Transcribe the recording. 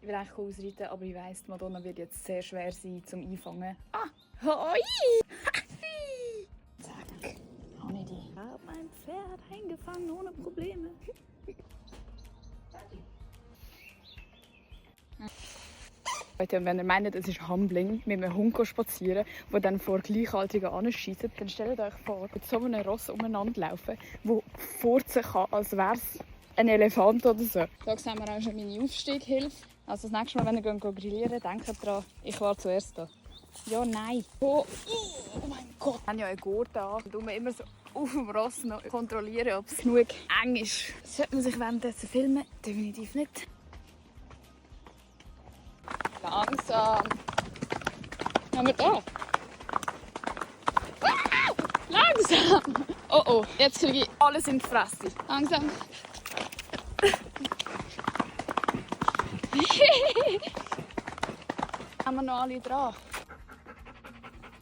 will eigentlich ausreiten, aber ich weiss, die Madonna wird jetzt sehr schwer sein zum Einfangen. Ah! Hoi! Zack! Habe ich die. Ich habe mein Pferd eingefangen ohne Probleme. Leute, wenn ihr meint, es ist Humbling, mit einem Hund spazieren, der dann vor Gleichaltrigen anschießt, dann stellt euch vor, mit so einem Ross umeinander laufen, der furzen kann, als wäre es ein Elefant oder so. Da sehen wir auch schon meine Aufstieghilfe. Also das nächste Mal, wenn ihr grillieren, denkt dran, ich war zuerst da. Ja, nein. Oh mein Gott. Wir haben ja einen Gurt an. Und wir immer so auf dem Ross noch kontrollieren, ob es genug eng ist. Sollte man sich währenddessen filmen? Definitiv nicht. Langsam. Haben wir da? Ah! Langsam! Oh oh, jetzt kriege ich alles in die Fresse. Langsam. Haben wir noch alle dran?